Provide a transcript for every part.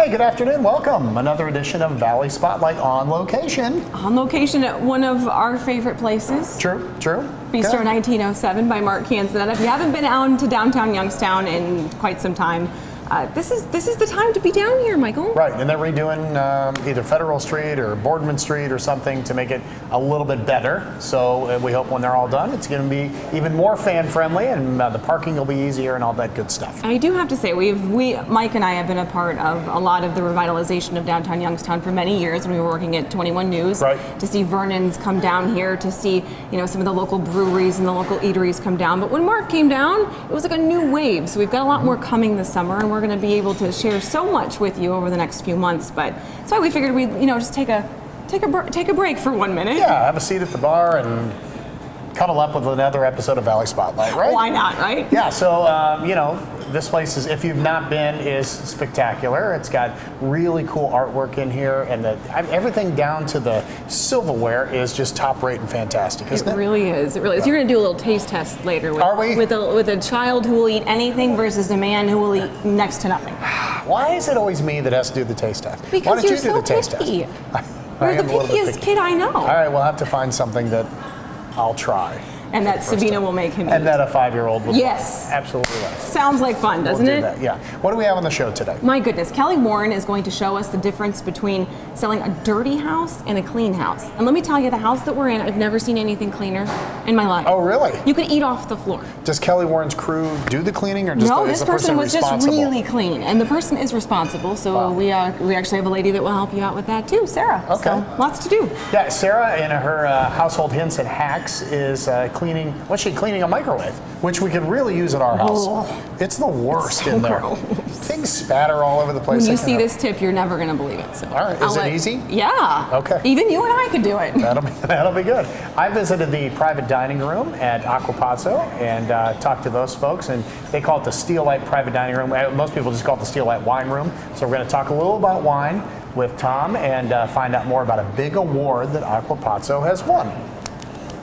Hey, good afternoon. Welcome. Another edition of Valley Spotlight on location. On location at one of our favorite places. True. Bistro 1907 by Mark Canzonetta. If you haven't been out to downtown Youngstown in quite some time, this is the time to be down here, Michael. Right, and they're redoing either Federal Street or Boardman Street or something to make it a little bit better. So we hope when they're all done, it's going to be even more fan-friendly, and the parking will be easier and all that good stuff. I do have to say, Mike and I have been a part of a lot of the revitalization of downtown Youngstown for many years when we were working at 21 News. Right. To see Vernon's come down here, to see some of the local breweries and the local eateries come down. But when Mark came down, it was like a new wave. So we've got a lot more coming this summer, and we're going to be able to share so much with you over the next few months. But that's why we figured we'd just take a break for 1 minute. Yeah, have a seat at the bar and cuddle up with another episode of Valley Spotlight, right? Why not, right? Yeah, so, this place is, if you've not been, is spectacular. It's got really cool artwork in here, and everything down to the silverware is just top rate and fantastic, isn't it? It really is. You're going to do a little taste test later with, Are we? with a child who will eat anything versus a man who will eat next to nothing. Why is it always me that has to do the taste test? Because Why don't you're you do so the taste picky. test? You're the pickiest kid I know. All right, we'll have to find something that I'll try. And that Sabina will make him eat. And that a 5-year-old will Yes. try. Absolutely right. Sounds like fun, doesn't We'll it? do that, yeah. What do we have on the show today? My goodness, Kelly Warren is going to show us the difference between selling a dirty house and a clean house. And let me tell you, the house that we're in, I've never seen anything cleaner in my life. Oh, really? You could eat off the floor. Does Kelly Warren's crew do the cleaning, or just No, is this the person was just responsible? really clean, and the person is responsible. So Wow. we actually have a lady that will help you out with that too, Sarah. Okay. So lots to do. Yeah, Sarah in her household hints and hacks is cleaning. What's she cleaning? A microwave, which we could really use at our house. Oh. It's the worst So in there. gross. Things spatter all over the place. When you I see cannot- this tip, you're never going to believe it. So All right, is it easy? Yeah. Okay. Even you and I could do it. That'll be good. I visited the private dining room at Aqua Pazzo and talked to those folks, and they call it the Steel Light Private Dining Room. Most people just call it the Steel Light Wine Room. So we're going to talk a little about wine with Tom and find out more about a big award that Aqua Pazzo has won.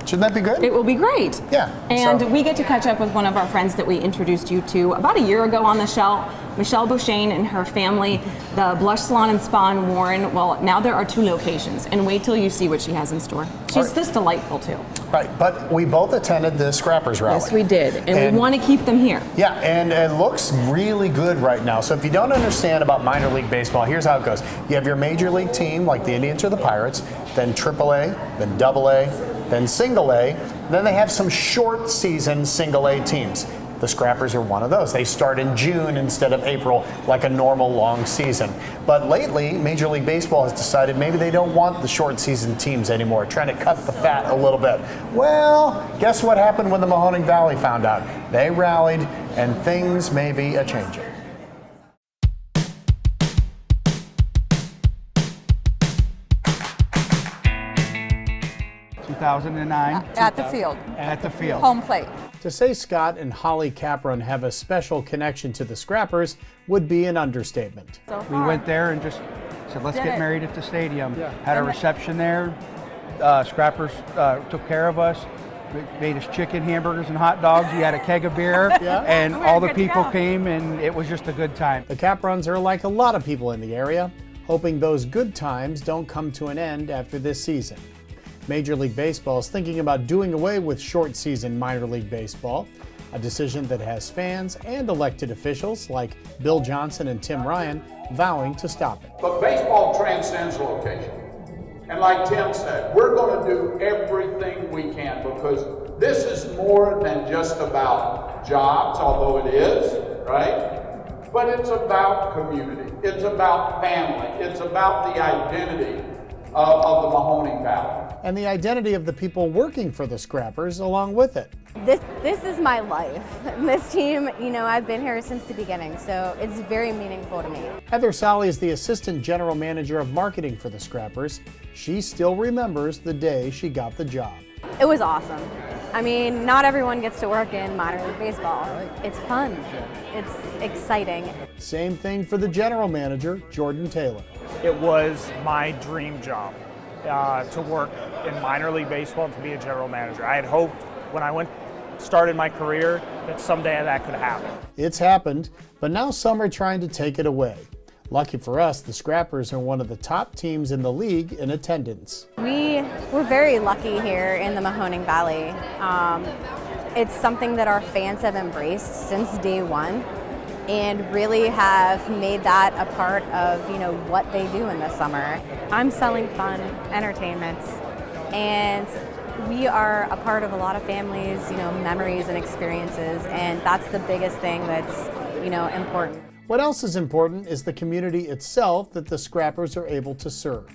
Shouldn't that be good? It will be great. Yeah. And so- we get to catch up with one of our friends that we introduced you to about a year ago on the show, Michelle Beauchesne and her family, the Blush Salon and Spa in Warren. Well, now there are 2 locations, and wait till you see what she has in store. She's just delightful too. Right, but we both attended the Scrappers Rally. Yes, we did, and we want to keep them here. Yeah, and it looks really good right now. So if you don't understand about minor league baseball, here's how it goes. You have your major league team, like the Indians or the Pirates, then AAA, then AA, then Single A. Then they have some short season Single A teams. The Scrappers are one of those. They start in June instead of April, like a normal long season. But lately, Major League Baseball has decided maybe they don't want the short season teams anymore, trying to cut the fat a little bit. Well, guess what happened when the Mahoning Valley found out? They rallied, and things may be a-changing. At the field. At the field. Home plate. To say Scott and Holly Capron have a special connection to the Scrappers would be an understatement. So We far. went there and just said, let's Did get it. married at the stadium. Yeah. Had a And- reception there. Scrappers took care of us. Made us chicken, hamburgers, and hot dogs. We had a keg of beer, Yeah. and We were all the good to people go. came, and it was just a good time. The Caprons are like a lot of people in the area, hoping those good times don't come to an end after this season. Major League Baseball is thinking about doing away with short season minor league baseball, a decision that has fans and elected officials like Bill Johnson and Tim Ryan vowing to stop it. But baseball transcends location. And like Tim said, we're going to do everything we can because this is more than just about jobs, although it is, right? But it's about community. It's about family. It's about the identity of the Mahoning Valley. And the identity of the people working for the Scrappers along with it. This is my life. This team, I've been here since the beginning, so it's very meaningful to me. Heather Solly is the assistant general manager of marketing for the Scrappers. She still remembers the day she got the job. It was awesome. I mean, not everyone gets to work in minor league baseball. It's fun. It's exciting. Same thing for the general manager, Jordan Taylor. It was my dream job to work in minor league baseball and to be a general manager. I had hoped when I started my career that someday that could happen. It's happened, but now some are trying to take it away. Lucky for us, the Scrappers are one of the top teams in the league in attendance. We're very lucky here in the Mahoning Valley. It's something that our fans have embraced since day one and really have made that a part of what they do in the summer. I'm selling fun, entertainment, and we are a part of a lot of families, memories and experiences, and that's the biggest thing that's important. What else is important is the community itself that the Scrappers are able to serve.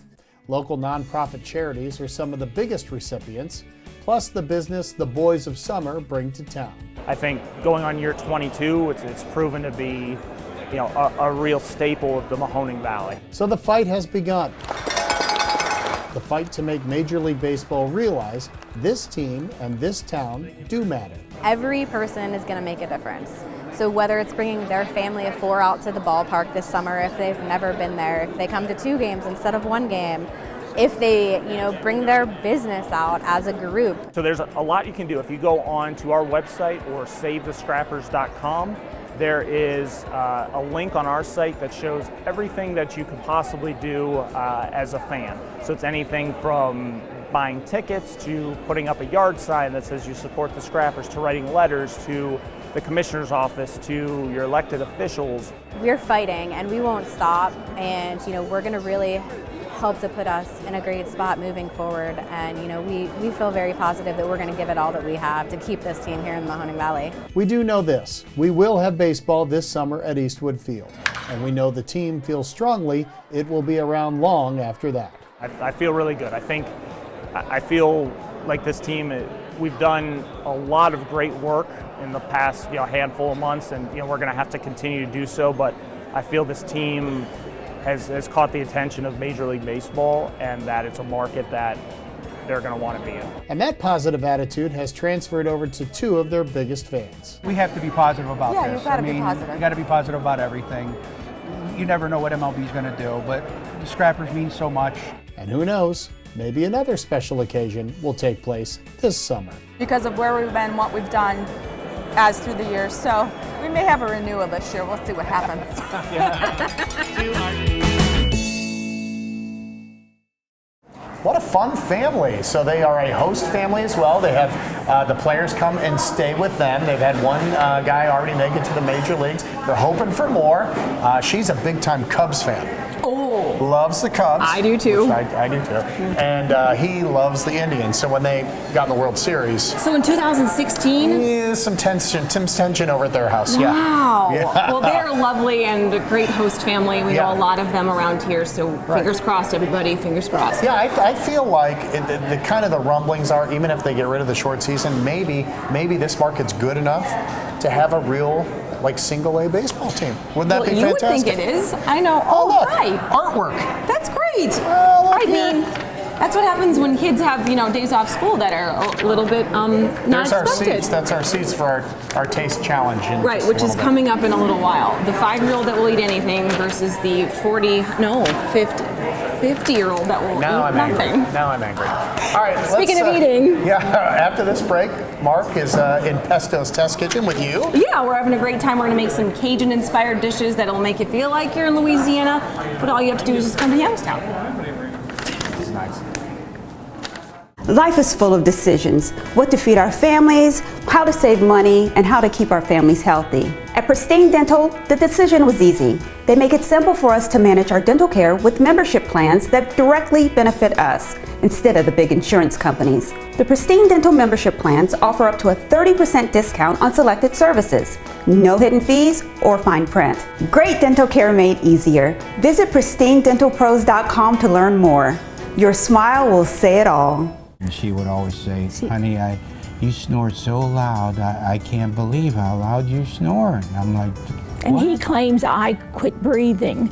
Local nonprofit charities are some of the biggest recipients, plus the business the Boys of Summer bring to town. I think going on year 22, it's proven to be, a real staple of the Mahoning Valley. So the fight has begun. The fight to make Major League Baseball realize this team and this town do matter. Every person is going to make a difference. So whether it's bringing their family of 4 out to the ballpark this summer, if they've never been there, if they come to 2 games instead of 1 game, if they bring their business out as a group. So there's a lot you can do. If you go on to our website or SaveTheScrappers.com, there is a link on our site that shows everything that you could possibly do as a fan. So it's anything from buying tickets to putting up a yard sign that says you support the Scrappers, to writing letters to the commissioner's office, to your elected officials. We're fighting and we won't stop, and we're going to really help to put us in a great spot moving forward, and we feel very positive that we're going to give it all that we have to keep this team here in the Mahoning Valley. We do know this: we will have baseball this summer at Eastwood Field, and we know the team feels strongly it will be around long after that. I feel really good. I feel like this team, we've done a lot of great work in the past handful of months, and we're going to have to continue to do so, but I feel this team has caught the attention of Major League Baseball, and that it's a market that they're going to want to be in. And that positive attitude has transferred over to 2 of their biggest fans. We have to be positive about this. You've got to be positive. You got to be positive about everything. You never know what MLB is going to do, but the Scrappers mean so much. And who knows, maybe another special occasion will take place this summer. Because of where we've been, what we've done as through the years. So we may have a renewal this year. We'll see what happens. What a fun family. So they are a host family as well. They have the players come and stay with them. They've had one guy already make it to the major leagues. They're hoping for more. She's a big-time Cubs fan. Oh. Loves the Cubs. I do too. I do too. And he loves the Indians. So when they got in the World Series. So in 2016? Yeah, some tension over at their house. Wow. Yeah. Well, they are lovely and a great host family. We know a lot of them around here. So fingers crossed, everybody. Fingers crossed. Yeah, I feel like the kind of the rumblings are, even if they get rid of the short season, maybe this market's good enough to have a real single A baseball team. Wouldn't that be fantastic? You would think it is. I know. Oh, look, right. artwork. That's great. Well, I mean, that's what happens when kids have days off school that are a little bit not There's our expected. seats. That's our seats for our taste challenge. Right, which is coming up in a little while. The 5-year-old that will eat anything versus the 50-year-old that will eat nothing. Now I'm angry. All right. Speaking of eating. Yeah, after this break, Mark is in Pesto's Test Kitchen with you. Yeah, we're having a great time. We're going to make some Cajun-inspired dishes that'll make you feel like you're in Louisiana, but all you have to do is just come to Youngstown. This is nice. Life is full of decisions: what to feed our families, how to save money, and how to keep our families healthy. At Pristine Dental, the decision was easy. They make it simple for us to manage our dental care with membership plans that directly benefit us, instead of the big insurance companies. The Pristine Dental membership plans offer up to a 30% discount on selected services. No hidden fees or fine print. Great dental care made easier. Visit pristinedentalpros.com to learn more. Your smile will say it all. And she would always say, honey, you snore so loud, I can't believe how loud you snore. And I'm like, what? And he claims I quit breathing.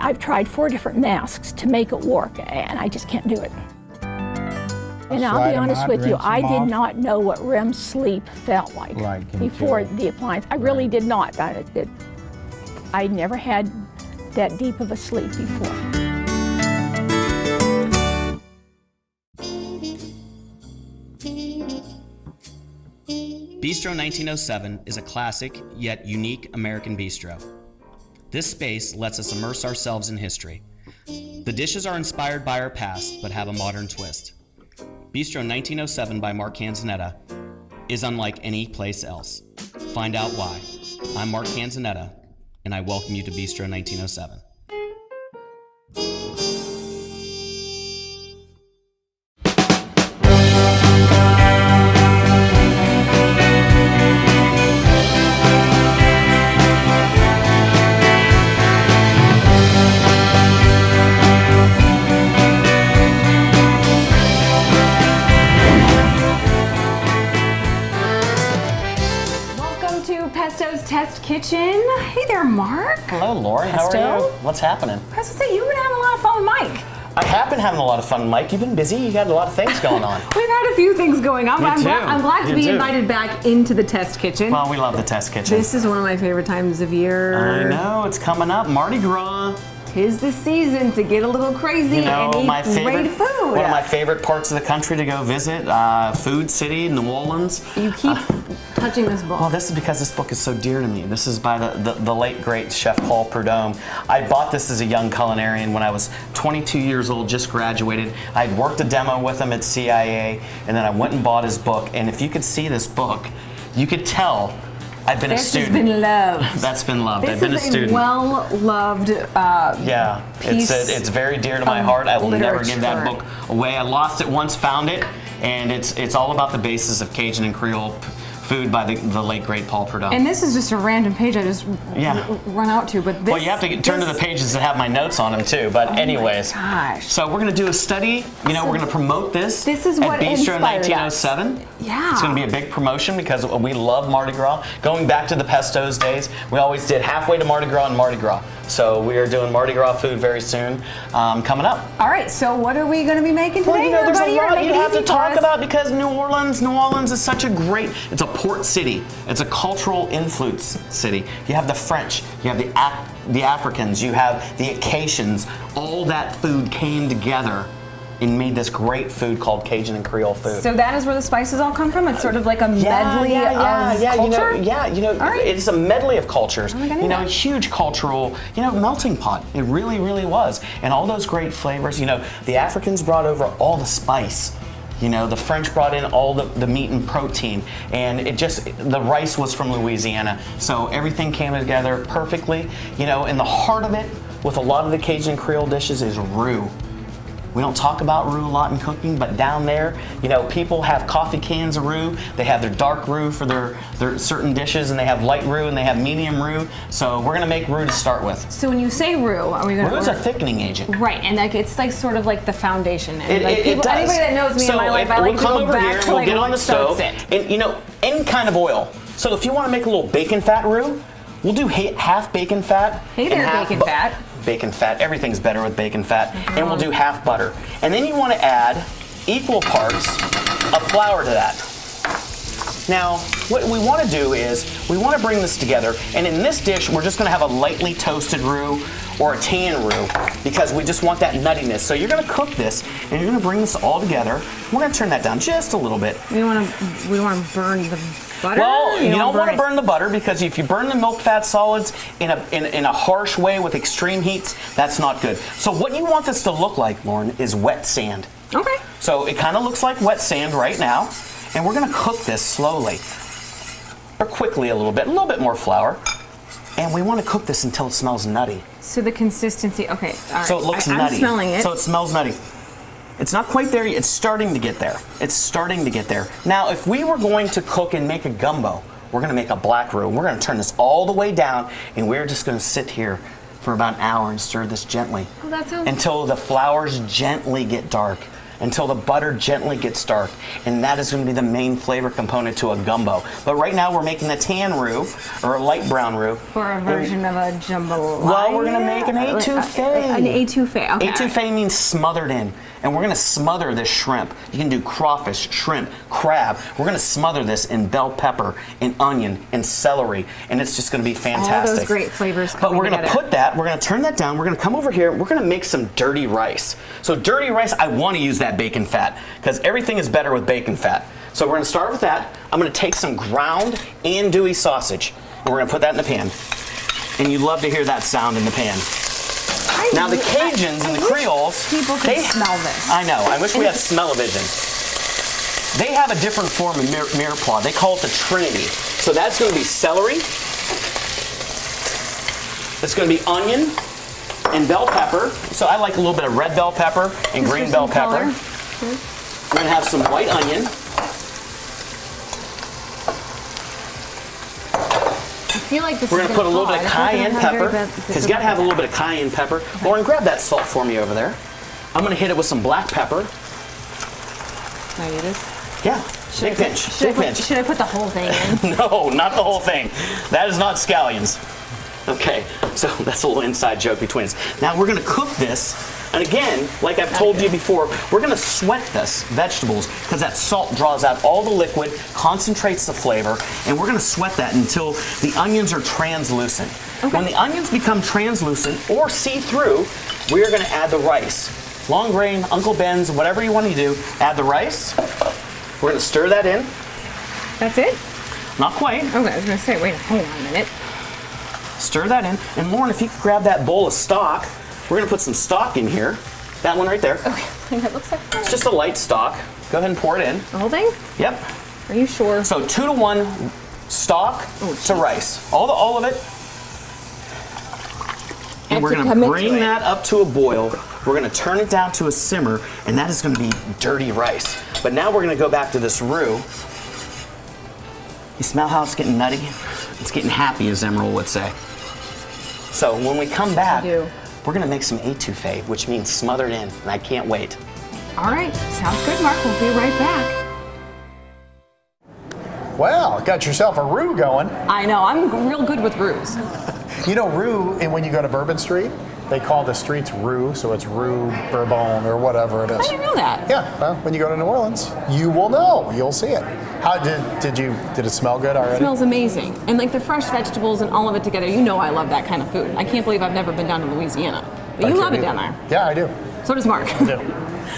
I've tried 4 different masks to make it work, and I just can't do it. And I'll be honest with you, I did not know what REM sleep felt like before the appliance. I really did not. I never had that deep of a sleep before. Bistro 1907 is a classic yet unique American bistro. This space lets us immerse ourselves in history. The dishes are inspired by our past, but have a modern twist. Bistro 1907 by Mark Canzonetta is unlike any place else. Find out why. I'm Mark Canzonetta, and I welcome you to Bistro 1907. Test Kitchen. Hey there, Mark. Hello, Lauren. How are you? What's happening? I was gonna say, you've been having a lot of fun with Mike. I have been having a lot of fun, Mike. You've been busy. You got a lot of things going on. We've had a few things going on, but I'm glad to be too. invited back into the Test Kitchen. Well, we love the Test Kitchen. This is one of my favorite times of year. I know. It's coming up. Mardi Gras. 'Tis the season to get a little crazy and eat great food. One of my favorite parts of the country to go visit, Food City, New Orleans. You keep touching this book. Well, this is because this book is so dear to me. This is by the late, great Chef Paul Prudhomme. I bought this as a young culinarian when I was 22 years old, just graduated. I'd worked a demo with him at CIA, and then I went and bought his book. And if you could see this book, you could tell I've been a student. This has been loved. That's been loved. This I've been a student. is a well-loved yeah, it's very dear to my heart. I will never give that book away. I lost it once, found it, and it's all about the basis of Cajun and Creole food by the late great Paul Prudhomme. And this is just a random page I just run out to, but this, well, you have to turn to the pages that have my notes on them too. But anyways, gosh. So we're gonna do a study. You know, we're gonna promote this. This is what at Bistro inspired 1907. us. Yeah. It's gonna be a big promotion because we love Mardi Gras. Going back to the Pesto's days, we always did halfway to Mardi Gras and Mardi Gras. So we are doing Mardi Gras food very soon, coming up. All right. So what are we gonna be making today? Well, you know, there's everybody? a lot you have to talk us. about because New Orleans is such a great, it's a port city. It's a cultural influence city. You have the French, you have the Africans, you have the Acacians. All that food came together and made this great food called Cajun and Creole food. So that is where the spices all come from? It's sort of like a medley of culture? It's a medley of cultures. Oh, you know, a huge cultural, melting pot. It really, really was. And all those great flavors, the Africans brought over all the spice. The French brought in all the meat and protein, and the rice was from Louisiana. So everything came together perfectly. In the heart of it, with a lot of the Cajun Creole dishes, is roux. We don't talk about roux a lot in cooking, but down there, people have coffee cans of roux. They have their dark roux for their certain dishes, and they have light roux, and they have medium roux. So we're gonna make roux to start with. So when you say roux, are we gonna? Roux is a thickening agent. Right, and it's sort of like the foundation. And It does. Anybody that knows me in my life, I like to go back to we'll get on the stove, and any kind of oil. So if you want to make a little bacon fat roux, we'll do half bacon fat. Hey there, bacon fat. Bacon fat. Everything's better with bacon fat. And we'll do half butter. And then you want to add equal parts of flour to that. Now, what we want to do is we want to bring this together. And in this dish, we're just going to have a lightly toasted roux or a tan roux because we just want that nuttiness. So you're going to cook this and you're going to bring this all together. We're going to turn that down just a little bit. We want to burn the butter? Well, you don't want to burn the butter because if you burn the milk fat solids in a harsh way with extreme heats, that's not good. So what you want this to look like, Lauren, is wet sand. Okay. So it kind of looks like wet sand right now, and we're going to cook this slowly or quickly a little bit more flour, and we want to cook this until it smells nutty. So the consistency, okay, all right. So it looks nutty. I'm smelling it. So it smells nutty. It's not quite there yet. It's starting to get there. It's starting to get there. Now, if we were going to cook and make a gumbo, we're going to make a black roux. We're going to turn this all the way down, and we're just going to sit here for about an hour and stir this gently until the flours gently get dark, until the butter gently gets dark, and that is going to be the main flavor component to a gumbo. But right now we're making a tan roux or a light brown roux. Or a version of a jambalaya. Well, we're going to make an étouffée. An étouffée, okay. Étouffée means smothered in. And we're going to smother this shrimp. You can do crawfish, shrimp, crab. We're going to smother this in bell pepper and onion and celery, and it's just going to be fantastic. All those great flavors coming But we're going to together. put that, we're going to turn that down, we're going to come over here, we're going to make some dirty rice. So dirty rice, I want to use that bacon fat because everything is better with bacon fat. So we're going to start with that. I'm going to take some ground andouille sausage, and we're going to put that in the pan. And you love to hear that sound in the pan. Now the Cajuns and the Creoles, people could smell this. I know. I wish we had smell-o-vision. They have a different form of mirepoix. They call it the Trinity. So that's going to be celery. It's going to be onion and bell pepper. So I like a little bit of red bell pepper and green bell pepper. We're going to have some white onion. I feel like this We're going to put a little bit of cayenne pepper, because you got to have a little bit of cayenne pepper. Lauren, grab that salt for me over there. I'm going to hit it with some black pepper. Can I do this? Yeah, big pinch, big pinch. Should I put the whole thing in? No, not the whole thing. That is not scallions. Okay, so that's a little inside joke between us. Now we're going to cook this. And again, like I've told you before, we're going to sweat this vegetables because that salt draws out all the liquid, concentrates the flavor, and we're going to sweat that until the onions are translucent. Okay. When the onions become translucent or see-through, we are going to add the rice. Long grain, Uncle Ben's, whatever you want to do, add the rice. We're going to stir that in. That's it? Not quite. Okay, I was going to say, wait, hold on a minute. Stir that in. And Lauren, if you could grab that bowl of stock, we're going to put some stock in here. That one right there. Okay, I think that looks like that. It's just a light stock. Go ahead and pour it in. The whole thing? Yep. Are you sure? So 2-to-1 stock to rice. All of it. And we're going to bring that up to a boil. We're going to turn it down to a simmer, and that is going to be dirty rice. But now we're going to go back to this roux. You smell how it's getting nutty? It's getting happy, as Emerald would say. So when we come back, we're going to make some étouffée, which means smothered in, and I can't wait. All right, sounds good, Mark. We'll be right back. Well, got yourself a roux going. I know, I'm real good with roux. You know, roux, and when you go to Bourbon Street, they call the streets roux, so it's Rue Bourbon or whatever it is. I didn't know that. Yeah, well, when you go to New Orleans, you will know. You'll see it. How did it smell good already? It smells amazing. And like the fresh vegetables and all of it together, you know I love that kind of food. I can't believe I've never been down to Louisiana. But you love it down there. Yeah, I do. So does Mark. I do.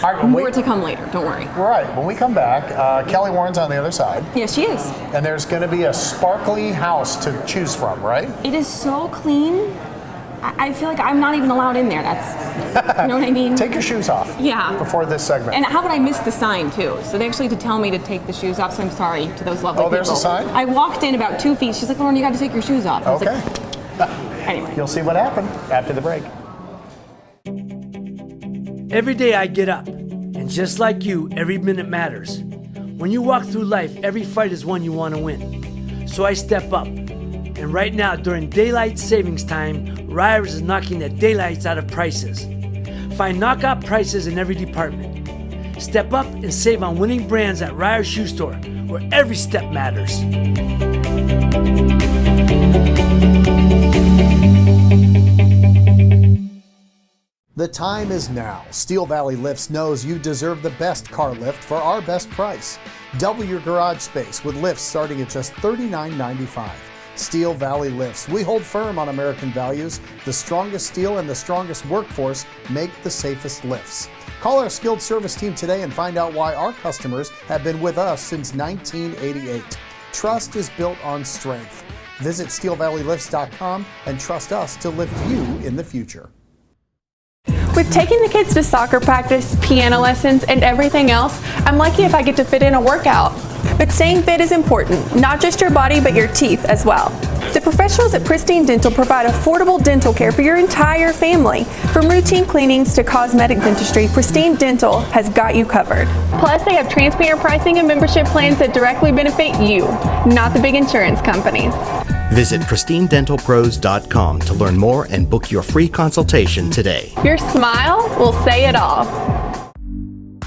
All right, more to come later, don't worry. Right, when we come back, Kelly Warren's on the other side. Yeah, she is. And there's going to be a sparkly house to choose from, right? It is so clean. I feel like I'm not even allowed in there. That's, you know what I mean? Take your shoes off. Yeah. Before this segment. And how about I missed the sign too? So they actually had to tell me to take the shoes off. So I'm sorry to those lovely people. Oh, there's a sign? I walked in about 2 feet. She's like, Lauren, you got to take your shoes off. I was okay. Like, anyway. You'll see what happened after the break. Every day I get up, and just like you, every minute matters. When you walk through life, every fight is one you want to win. So I step up. And right now, during daylight savings time, Ryers is knocking the daylights out of prices. Find knockout prices in every department. Step up and save on winning brands at Ryers Shoe Store, where every step matters. The time is now. Steel Valley Lifts knows you deserve the best car lift for our best price. Double your garage space with lifts starting at just $39.95. Steel Valley Lifts. We hold firm on American values. The strongest steel and the strongest workforce make the safest lifts. Call our skilled service team today and find out why our customers have been with us since 1988. Trust is built on strength. Visit steelvalleylifts.com and trust us to lift you in the future. With taking the kids to soccer practice, piano lessons, and everything else, I'm lucky if I get to fit in a workout. But staying fit is important, not just your body, but your teeth as well. The professionals at Pristine Dental provide affordable dental care for your entire family. From routine cleanings to cosmetic dentistry, Pristine Dental has got you covered. Plus, they have transparent pricing and membership plans that directly benefit you, not the big insurance companies. Visit pristinedentalpros.com to learn more and book your free consultation today. Your smile will say it all.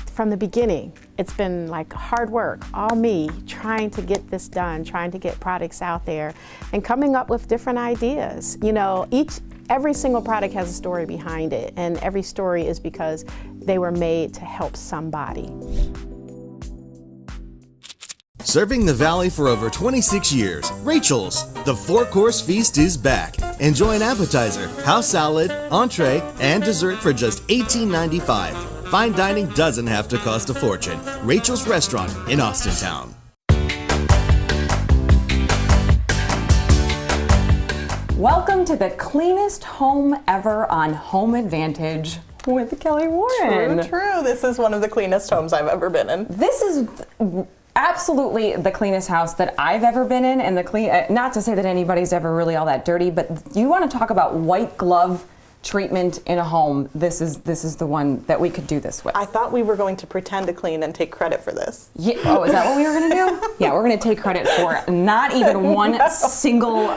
From the beginning, it's been like hard work, all me, trying to get this done, trying to get products out there, and coming up with different ideas. You know, every single product has a story behind it, and every story is because they were made to help somebody. Serving the Valley for over 26 years, Rachel's. The 4-course feast is back. Enjoy an appetizer, house salad, entree, and dessert for just $18.95. Fine dining doesn't have to cost a fortune. Rachel's Restaurant in Austintown. Welcome to the cleanest home ever on Home Advantage with Kelly Warren. True. This is one of the cleanest homes I've ever been in. This is absolutely the cleanest house that I've ever been in, and not to say that anybody's ever really all that dirty, but you want to talk about white glove treatment in a home. This is the one that we could do this with. I thought we were going to pretend to clean and take credit for this. Yeah. Oh, is that what we were going to do? Yeah, we're going to take credit for not even one single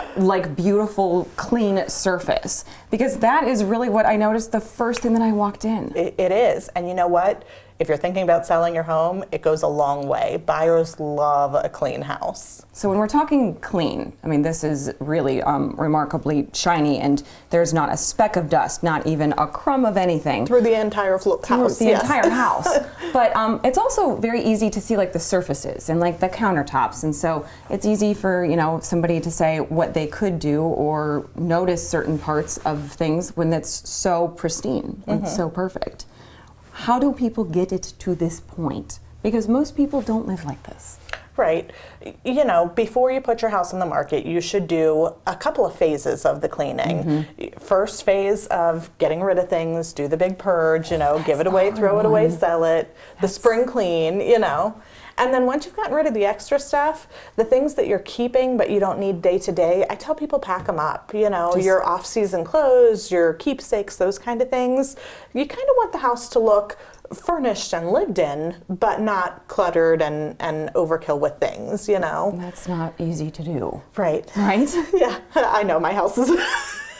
beautiful clean surface, because that is really what I noticed the first thing that I walked in. It is, and you know what? If you're thinking about selling your home, it goes a long way. Buyers love a clean house. So when we're talking clean, I mean, this is really remarkably shiny, and there's not a speck of dust, not even a crumb of anything. Through the entire house. Entire house. But it's also very easy to see the surfaces and the countertops, and so it's easy for somebody to say what they could do or notice certain parts of things when it's so pristine, it's so perfect. How do people get it to this point? Because most people don't live like this. Right. Before you put your house on the market, you should do a couple of phases of the cleaning. First phase of getting rid of things, do the big purge, give it away, throw it away, sell it, the spring clean, And then once you've gotten rid of the extra stuff, the things that you're keeping but you don't need day to day, I tell people pack them up. Your off-season clothes, your keepsakes, those kind of things. You kind of want the house to look furnished and lived in, but not cluttered and overkill with things, That's not easy to do. Right. Right? Yeah, I know my house is...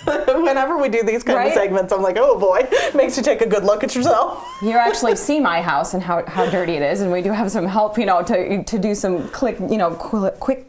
Whenever we do these kind of segments, I'm like, oh boy, makes you take a good look at yourself. You actually see my house and how dirty it is, and we do have some help, to do some quick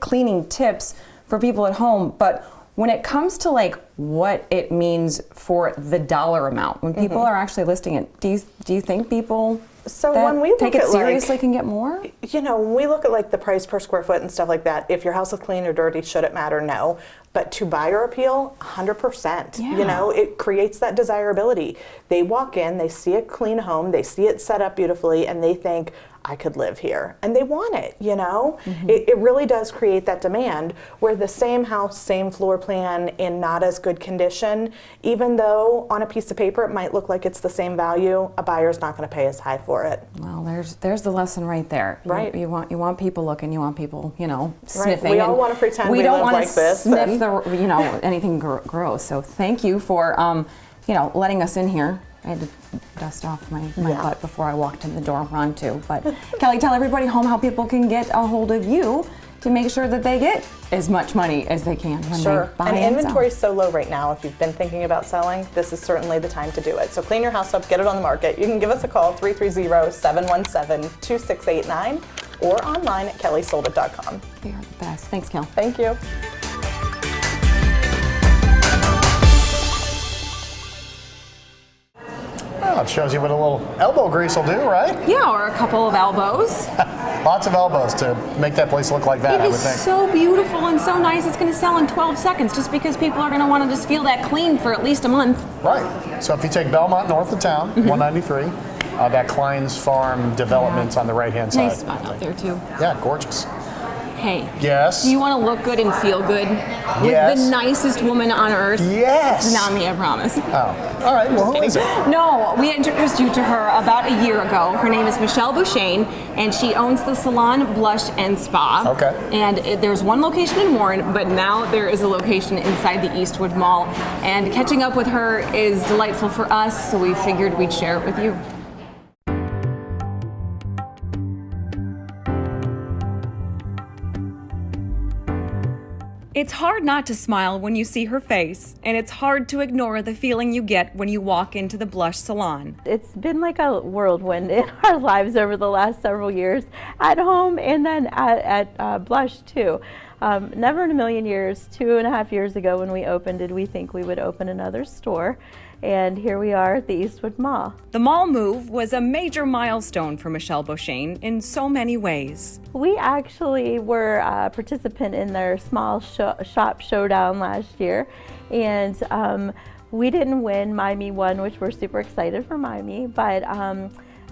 cleaning tips for people at home. But when it comes to what it means for the dollar amount, when people are actually listing it, do you think people when we take it seriously can get more? When we look at the price per square foot and stuff like that, if your house is clean or dirty, should it matter? No. But to buyer appeal, 100%. Yeah. It creates that desirability. They walk in, they see a clean home, they see it set up beautifully, and they think, I could live here. And they want it, It really does create that demand, where the same house, same floor plan in not as good condition, even though on a piece of paper it might look like it's the same value, a buyer's not going to pay as high for it. Well, there's the lesson right there. Right. You want people looking, you want people, sniffing. Right. We all want to pretend we don't live want like this. Sniff anything gross. So thank you for letting us in here. I had to dust off my butt before I walked in the door. Run too. But Kelly, tell everybody home how people can get a hold of you to make sure that they get as much money as they can when they buy and inventory is so low right now. If you've been thinking about selling, this is certainly the time to do it. So clean your house up, get it on the market. You can give us a call, 330-717-2689, or online at kellysoldit.com. They are the best. Thanks, Kel. Thank you. Well, it shows you what a little elbow grease will do, right? Yeah, or a couple of elbows. Lots of elbows to make that place look like that, I would think. It is so beautiful and so nice. It's going to sell in 12 seconds just because people are going to want to just feel that clean for at least a month. Right. So if you take Belmont north of town, 193, that Klein's Farm development's on the right-hand side. Nice spot out there, too. Yeah, gorgeous. Hey. Yes. Do you want to look good and feel good? Yes. With the nicest woman on earth? Yes. It's not me, I promise. Oh. All right. Well, who is it? No, we introduced you to her about a year ago. Her name is Michelle Bouchain, and she owns the salon Blush and Spa. Okay. And there's one location in Warren, but now there is a location inside the Eastwood Mall. And catching up with her is delightful for us, so we figured we'd share it with you. It's hard not to smile when you see her face, and it's hard to ignore the feeling you get when you walk into the Blush Salon. It's been like a whirlwind in our lives over the last several years, at home and then at Blush too. Never in a million years, 2.5 years ago when we opened, did we think we would open another store. And here we are at the Eastwood Mall. The mall move was a major milestone for Michelle Bouchain in so many ways. We actually were a participant in their small shop showdown last year, and we didn't win. Miami won, which we're super excited for Miami, but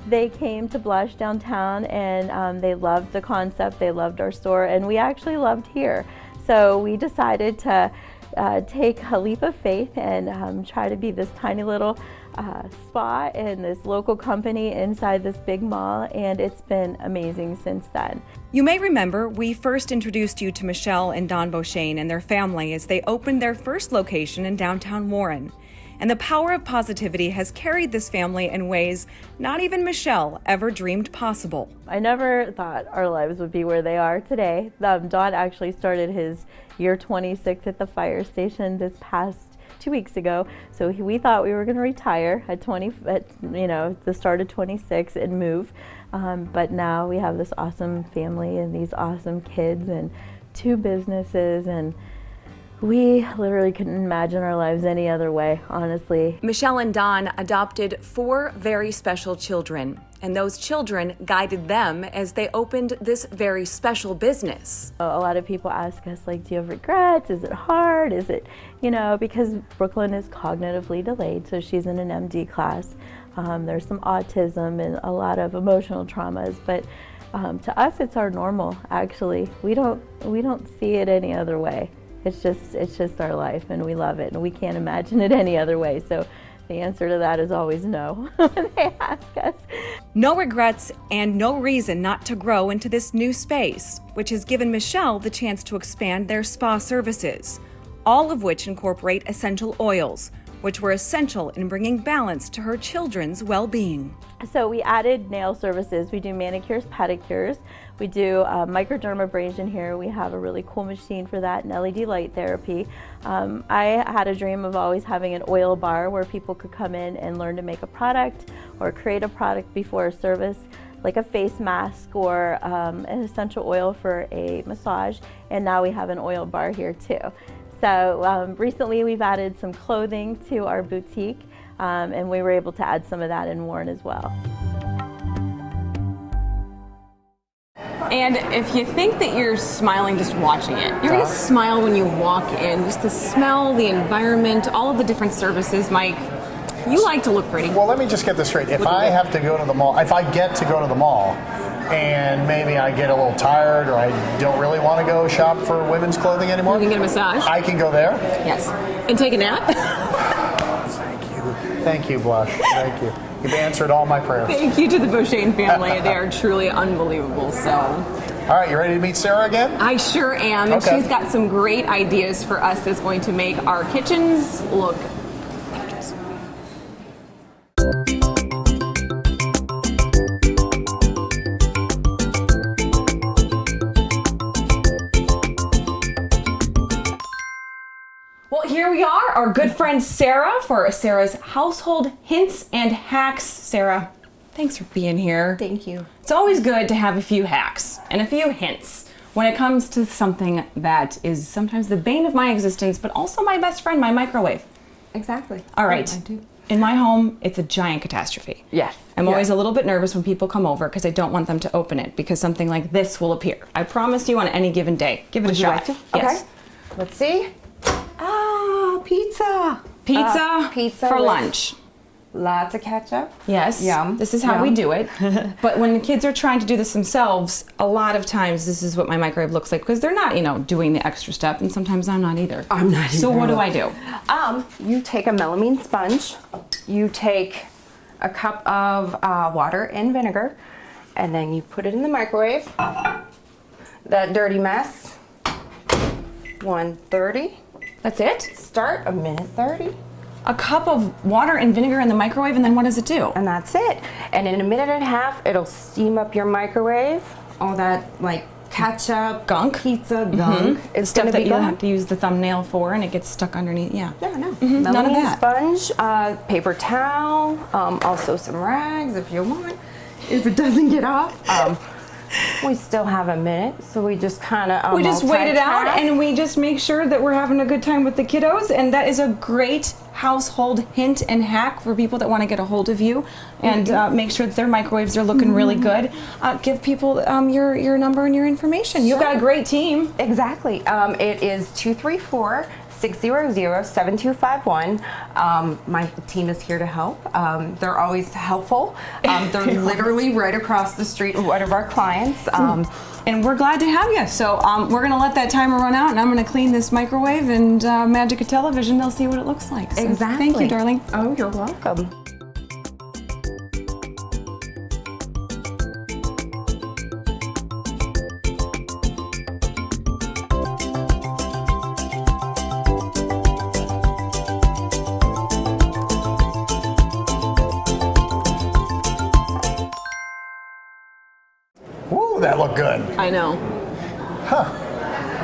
they came to Blush downtown, and they loved the concept, they loved our store, and we actually loved here. So we decided to take a leap of faith and try to be this tiny little spa in this local company inside this big mall, and it's been amazing since then. You may remember we first introduced you to Michelle and Don Beauchesne and their family as they opened their first location in downtown Warren. And the power of positivity has carried this family in ways not even Michelle ever dreamed possible. I never thought our lives would be where they are today. Don actually started his year 26 at the fire station this past 2 weeks ago. So we thought we were going to retire at the start of 26 and move. But now we have this awesome family and these awesome kids and 2 businesses, and we literally couldn't imagine our lives any other way, honestly. Michelle and Don adopted 4 very special children, and those children guided them as they opened this very special business. A lot of people ask us, like, do you have regrets? Is it hard? Is it, because Brooklyn is cognitively delayed, so she's in an MD class. There's some autism and a lot of emotional traumas, but to us, it's our normal, actually. We don't see it any other way. It's just our life, and we love it, and we can't imagine it any other way. So the answer to that is always no when they ask us. No regrets and no reason not to grow into this new space, which has given Michelle the chance to expand their spa services, all of which incorporate essential oils, which were essential in bringing balance to her children's well-being. So we added nail services. We do manicures, pedicures. We do microdermabrasion here. We have a really cool machine for that, and LED light therapy. I had a dream of always having an oil bar where people could come in and learn to make a product or create a product before a service, like a face mask or an essential oil for a massage. And now we have an oil bar here too. So recently we've added some clothing to our boutique, and we were able to add some of that in Warren as well. And if you think that you're smiling just watching it, you're gonna smile when you walk in. Just the smell, the environment, all of the different services. Mike, you like to look pretty. Well, let me just get this straight. If I have to go to the mall, if I get to go to the mall, and maybe I get a little tired or I don't really want to go shop for women's clothing anymore, You can get a massage. I can go there? Yes. And take a nap. Thank you, Blush. Thank you. You've answered all my prayers. Thank you to the Beauchesne family. They are truly unbelievable. So, all right, you ready to meet Sarah again? I sure am. And Okay. she's got some great ideas for us that's going to make our kitchens look gorgeous. Well, here we are, our good friend Sarah for Sarah's Household Hints and Hacks. Sarah, thanks for being here. Thank you. It's always good to have a few hacks and a few hints when it comes to something that is sometimes the bane of my existence, but also my best friend, my microwave. Exactly. All right. I do. In my home, it's a giant catastrophe. Yes. I'm always a little bit nervous when people come over because I don't want them to open it because something like this will appear. I promise you on any given day. Give it a shot. Like Yes. Okay. Let's see. Ah, pizza. Pizza for with lunch. Lots of ketchup. Yes. Yum. This is how we Yum. do it. But when the kids are trying to do this themselves, a lot of times this is what my microwave looks like because they're not, doing the extra step, and sometimes I'm not either. I'm not So either. what do I do? You take a melamine sponge, you take a cup of water and vinegar, and then you put it in the microwave. That dirty mess. 130. That's it? Start a minute 30. A cup of water and vinegar in the microwave, and then what does it do? And that's it. And in a minute and a half, it'll steam up your microwave. All that ketchup, gunk, pizza gunk. It's Stuff gonna that be you gone. have to use the thumbnail for, and it gets stuck underneath. Yeah. Yeah, no. None of Melamine that. Sponge, paper towel, also some rags if you want, if it doesn't get off. We still have a minute, so we just kind of we just wait it out, and we just make sure that we're having a good time with the kiddos, and that is a great household hint and hack for people that want to get a hold of you and make sure that their microwaves are looking really good. Give people your number and your information. You've got a great team. Exactly. It is 234 600-7251. My team is here to help. They're always helpful. They're literally right across the street from one of our clients. And we're glad to have you. So we're gonna let that timer run out and I'm gonna clean this microwave and magic a television. They'll see what it looks like. So Exactly. Thank you, darling. Oh, you're welcome. Ooh, that looked good. I know. Huh.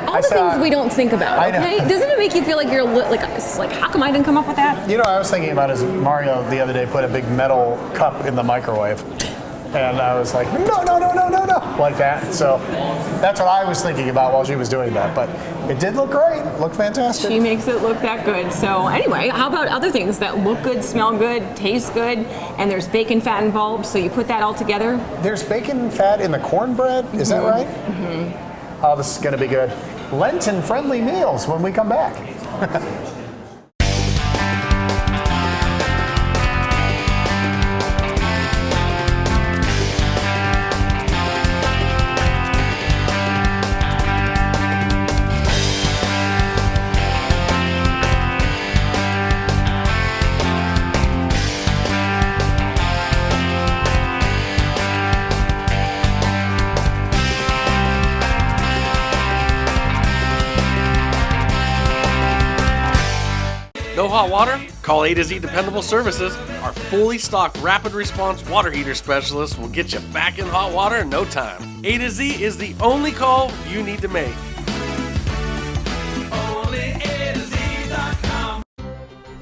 All the things we don't think about, I know. okay? Doesn't it make you feel like you're like how come I didn't come up with that? You know, I was thinking about is Mario the other day put a big metal cup in the microwave. And I was like, no, like that. So that's what I was thinking about while she was doing that. But it did look great. It looked fantastic. She makes it look that good. So anyway, how about other things that look good, smell good, taste good, and there's bacon fat involved, so you put that all together? There's bacon fat in the cornbread, is that right? Mm-hmm. Oh, this is gonna be good. Lenten-friendly meals when we come back. No hot water? Call A to Z Dependable Services. Our fully stocked rapid response water heater specialist will get you back in hot water in no time. A to Z is the only call you need to make.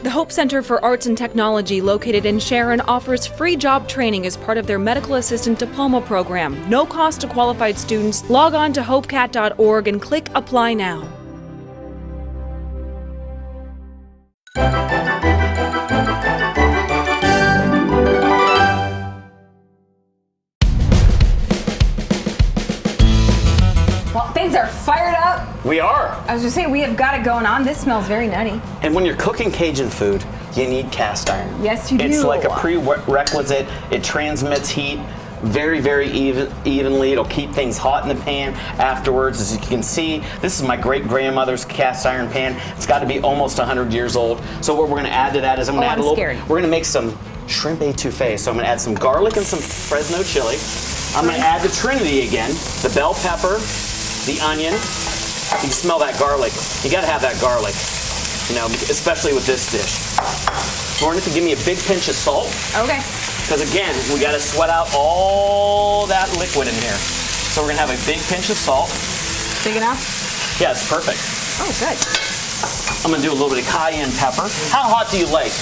The Hope Center for Arts and Technology, located in Sharon, offers free job training as part of their Medical Assistant Diploma program. No cost to qualified students. Log on to hopecat.org and click Apply Now. Well, things are fired up. We are. I was just saying, we have got it going on. This smells very nutty. And when you're cooking Cajun food, you need cast iron. Yes, you do. It's like a prerequisite. It transmits heat very, very evenly. It'll keep things hot in the pan afterwards. As you can see, this is my great-grandmother's cast iron pan. It's got to be almost 100 years old. So what we're going to add to that is I'm going to add a little. We're going to make some shrimp étouffée. So I'm going to add some garlic and some Fresno chili. I'm going to add the Trinity again, the bell pepper, the onion. You can smell that garlic. You got to have that garlic, you know, especially with this dish. We're going to give me a big pinch of salt. Okay. Because again, we got to sweat out all that liquid in here. So we're going to have a big pinch of salt. Big enough? Yeah, it's perfect. Oh, good. I'm going to do a little bit of cayenne pepper. How hot do you like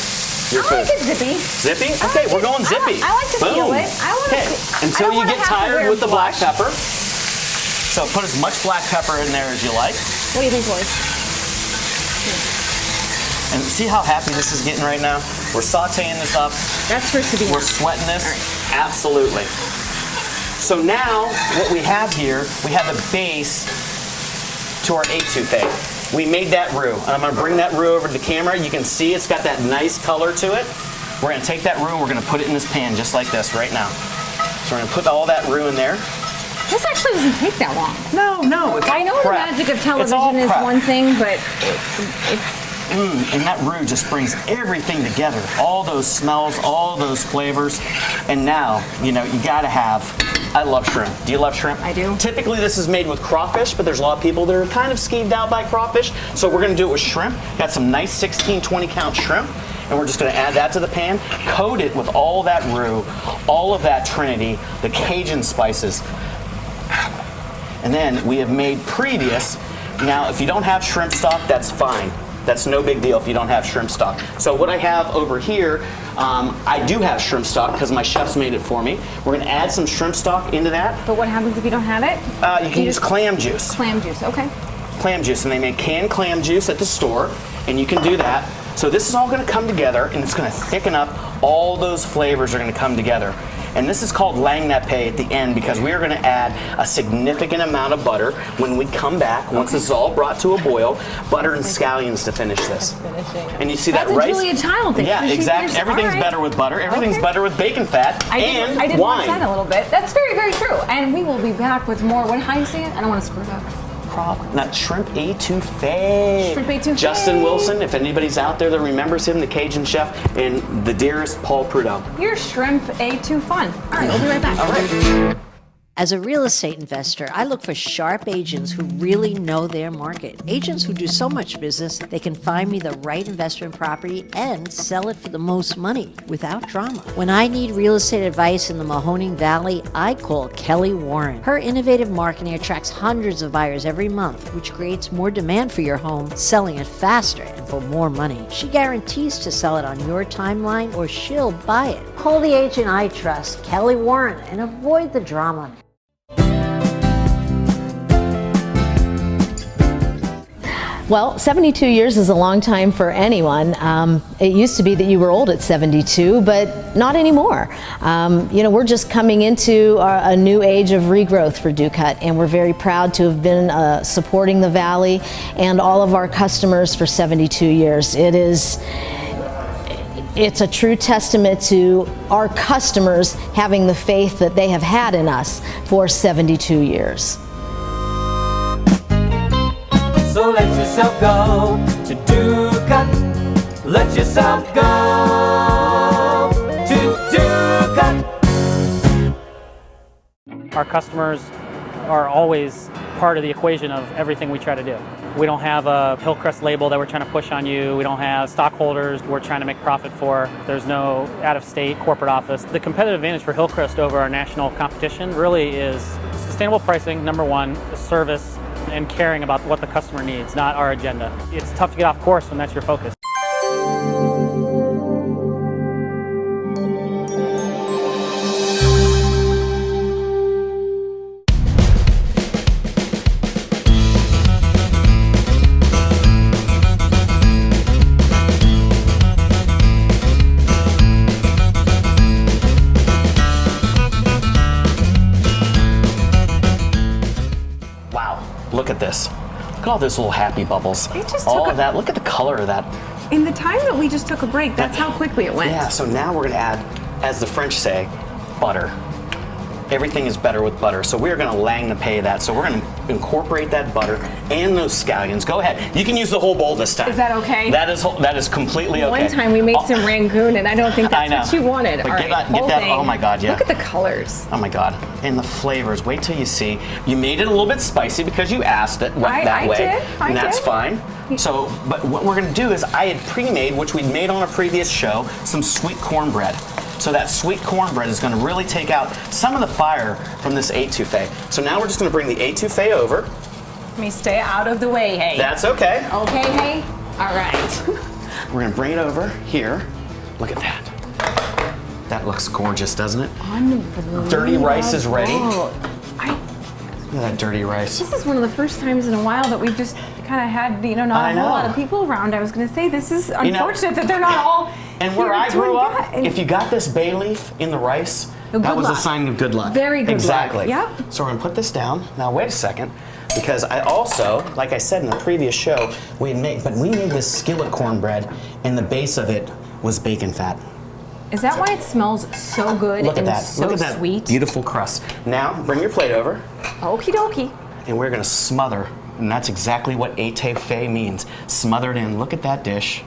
your food? I like it zippy. Zippy? Okay, we're going zippy. I like to feel it. Okay, until you get tired with the black pepper. So put as much black pepper in there as you like. What do you think, boys? And see how happy this is getting right now? We're sauteing this up. That's for Sabina. We're sweating this. Absolutely. So now what we have here, we have the base to our étouffée. We made that roux. And I'm going to bring that roux over to the camera. You can see it's got that nice color to it. We're going to take that roux and we're going to put it in this pan just like this right now. So we're going to put all that roux in there. This actually doesn't take that long. No, it's I know prep. the magic of It's all television is prep. one thing, but and that roux just brings everything together. All those smells, all those flavors. And now, you know, you gotta have, I love shrimp. Do you love shrimp? I do. Typically this is made with crawfish, but there's a lot of people that are kind of skeeved out by crawfish. So we're gonna do it with shrimp. Got some nice 16, 20 count shrimp. And we're just gonna add that to the pan, coat it with all that roux, all of that Trinity, the Cajun spices. And then we have made previous. Now, if you don't have shrimp stock, that's fine. That's no big deal if you don't have shrimp stock. So what I have over here, I do have shrimp stock because my chef's made it for me. We're gonna add some shrimp stock into that. But what happens if you don't have it? You can use clam juice. Clam juice, okay. Clam juice, and they make canned clam juice at the store, and you can do that. So this is all gonna come together, and it's gonna thicken up. All those flavors are gonna come together. And this is called laying that pay at the end because we are going to add a significant amount of butter when we come back. Once this is all brought to a boil, butter and scallions to finish this. And you see that That's rice? a Julia Child thing. Yeah, So she exactly. finished- Everything's all right. better with butter. Everything's better with bacon fat I and did watch wine. that a little bit. That's very, very true. And we will be back with more. How do you say it? I don't want to screw it up. Not Shrimp Étouffée. Shrimp Étouffée. Justin Wilson, if anybody's out there that remembers him, the Cajun chef, and the dearest Paul Prudhomme. Your shrimp A2 fun. All right, we'll be right back. All right. As a real estate investor, I look for sharp agents who really know their market. Agents who do so much business, they can find me the right investment property and sell it for the most money without drama. When I need real estate advice in the Mahoning Valley, I call Kelly Warren. Her innovative marketing attracts hundreds of buyers every month, which creates more demand for your home, selling it faster and for more money. She guarantees to sell it on your timeline or she'll buy it. Call the agent I trust, Kelly Warren, and avoid the drama. Well, 72 years is a long time for anyone. It used to be that you were old at 72, but not anymore. We're just coming into a new age of regrowth for Ducut, and we're very proud to have been supporting the Valley and all of our customers for 72 years. It's a true testament to our customers having the faith that they have had in us for 72 years. So let yourself go to Ducut. Let yourself go to Ducut. Our customers are always part of the equation of everything we try to do. We don't have a Hillcrest label that we're trying to push on you. We don't have stockholders we're trying to make profit for. There's no out-of-state corporate office. The competitive advantage for Hillcrest over our national competition really is sustainable pricing, number one, service, and caring about what the customer needs, not our agenda. It's tough to get off course when that's your focus. Look at this. Look at all those little happy bubbles. All of that. Look at the color of that. In the time that we just took a break, that's how quickly it went. Yeah, so now we're going to add, as the French say, butter. Everything is better with butter. So we're going to lang the pay that. So we're going to incorporate that butter and those scallions. Go ahead. You can use the whole bowl this time. Is that okay? That is completely okay. One time we made some Rangoon, and I don't think that's what you wanted. But All get right, that, whole thing. oh my God, yeah. Look at the colors. Oh my God. And the flavors. Wait till you see. You made it a little bit spicy because you asked it that way. And that's fine. So, but what we're going to do is I had pre-made, which we'd made on a previous show, some sweet cornbread. So that sweet cornbread is going to really take out some of the fire from this étouffée. So now we're just going to bring the étouffée over. Let me stay out of the way, hey. That's okay. Okay, hey? All right. We're going to bring it over here. Look at that. That looks gorgeous, doesn't it? Unbelievable. Dirty rice is ready. Oh, Look at that dirty rice. this is one of the first times in a while that we've just kind of had, not a whole lot of people around. I was going to say, this is unfortunate that they're not all And where here I to grew up, enjoy. if you got this bay leaf in the rice, Good that was a luck. sign of good luck. Very good luck. Exactly. Yep. So we're gonna put this down. Now wait a second, because I also, like I said in the previous show, we made this skillet cornbread, and the base of it was bacon fat. Is that why it smells so good Look at and that. so Look at that sweet? beautiful crust. Now bring your plate over, Okie dokie. and we're gonna smother. And that's exactly what étouffée means. Smothered in. Look at that dish.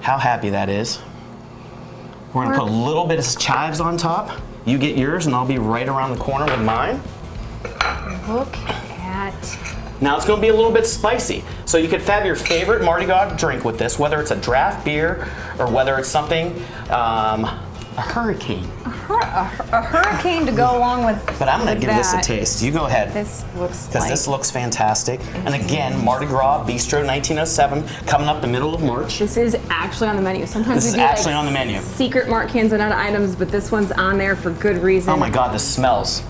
How happy that is. We're gonna put a little bit of chives on top. You get yours, and I'll be right around the corner with mine. Look at. Now it's gonna be a little bit spicy. So you could have your favorite Mardi Gras drink with this, whether it's a draft beer or whether it's something, a hurricane. A hurricane to go along with. But I'm gonna with give this a that. taste. You go ahead. This looks Because this looks fantastic. And again, Mardi Gras Bistro 1907, coming up the middle of March. This is actually on the menu. Sometimes This we is do actually on the menu. secret Mark Canzonetta items, but this one's on there for good reason. Oh my God, this smells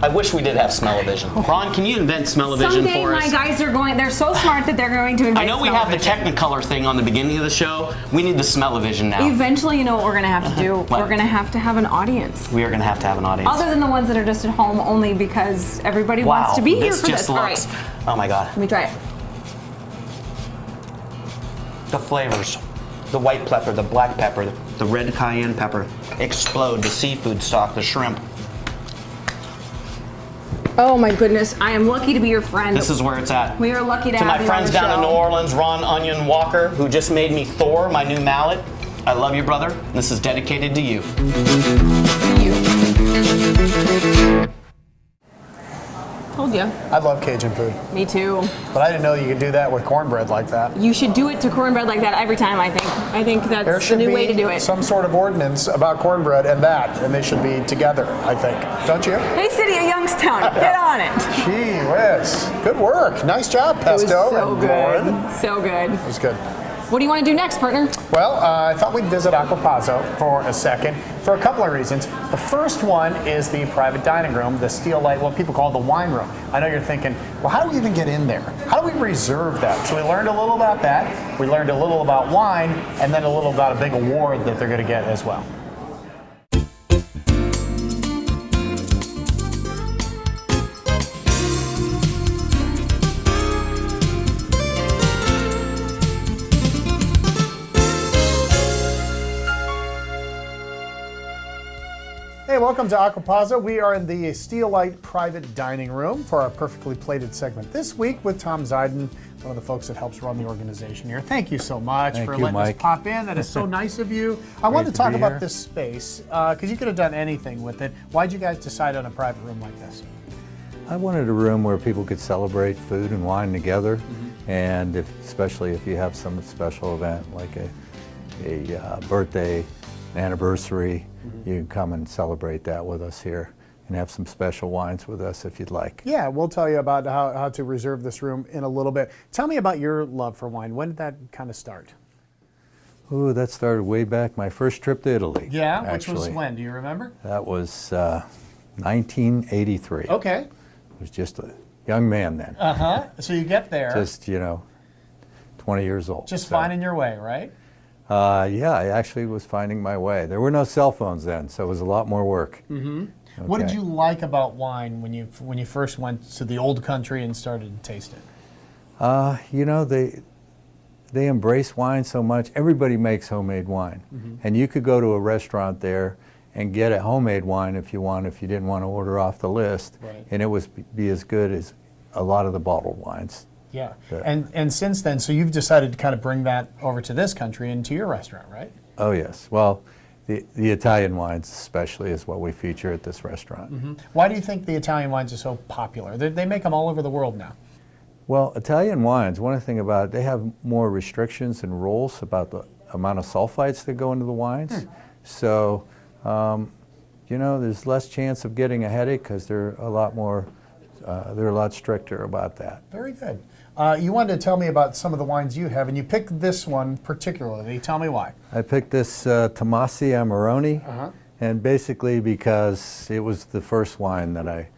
I wish we did have smell-o-vision. Ron, can you invent smell-o-vision Someday for us? my guys are going, they're so smart that they're going to invent I know we have the smell-o-vision. Technicolor thing on the beginning of the show. We need the smell-o-vision now. Eventually, you know what we're going to have to do? What? We're going to have an audience. We are going to have an audience. Other than the ones that are just at home only because everybody wants to be here for this. Looks, All right, oh my God. let me try it. The flavors, the white pepper, the black pepper, the red cayenne pepper, explode, the seafood stock, the shrimp. Oh my goodness, I am lucky to be your friend. This is where it's at. We are lucky to To have my you friends on the down in show. New Orleans, Ron Onion Walker, who just made me Thor, my new mallet. I love you, brother. This is dedicated to you. Told you. I love Cajun food. Me too. But I didn't know you could do that with cornbread like that. You should do it to cornbread like that every time, I think. I think There that's the should new be way to do it. some sort of ordinance about cornbread and that, and they should be together, I think. Don't you? Hey, City of Youngstown, get on it. Gee whiz. Good work. Nice job, Pesto. It was so and good. Lauren. So good. It was good. What do you want to do next, partner? Well, I thought we'd visit Aqua Pazzo for a second for a couple of reasons. The first one is the private dining room, the steel light, what people call the wine room. I know you're thinking, well, how do we even get in there? How do we reserve that? So we learned a little about that. We learned a little about wine, and then a little about a big award that they're going to get as well. Hey, welcome to Aqua Pazzo. We are in the Steel Light private dining room for our perfectly plated segment this week with Tom Zeiden, one of the folks that helps run the organization here. Thank you so much for letting us pop in. That is so nice of you. I wanted to talk about this space because you could have done anything with it. Why'd you guys decide on a private room like this? I wanted a room where people could celebrate food and wine together, and especially if you have some special event like a birthday, an anniversary, you can come and celebrate that with us here and have some special wines with us if you'd like. Yeah, we'll tell you about how to reserve this room in a little bit. Tell me about your love for wine. When did that kind of start? Ooh, that started way back, my first trip to Italy. Yeah, actually. which was when? Do you remember? That was 1983. Okay. I was just a young man then. Uh-huh. So you get there. Just, 20 years old. Just finding your way, right? Yeah, I actually was finding my way. There were no cell phones then, so it was a lot more work. Mm-hmm. Okay. What did you like about wine when you first went to the old country and started to taste it? They embrace wine so much. Everybody makes homemade wine. And you could go to a restaurant there and get a homemade wine if you didn't want to order off the list. Right. And it would be as good as a lot of the bottled wines. Yeah, and since then, so you've decided to kind of bring that over to this country and to your restaurant, right? Oh yes, well, the Italian wines especially is what we feature at this restaurant. Why do you think the Italian wines are so popular? They make them all over the world now. Well, Italian wines, one thing about it, they have more restrictions and rules about the amount of sulfites that go into the wines. So, there's less chance of getting a headache because they're a lot stricter about that. Very good. You wanted to tell me about some of the wines you have, and you picked this one particularly. Tell me why. I picked this Tomasi Amarone, and basically because it was the first wine that I,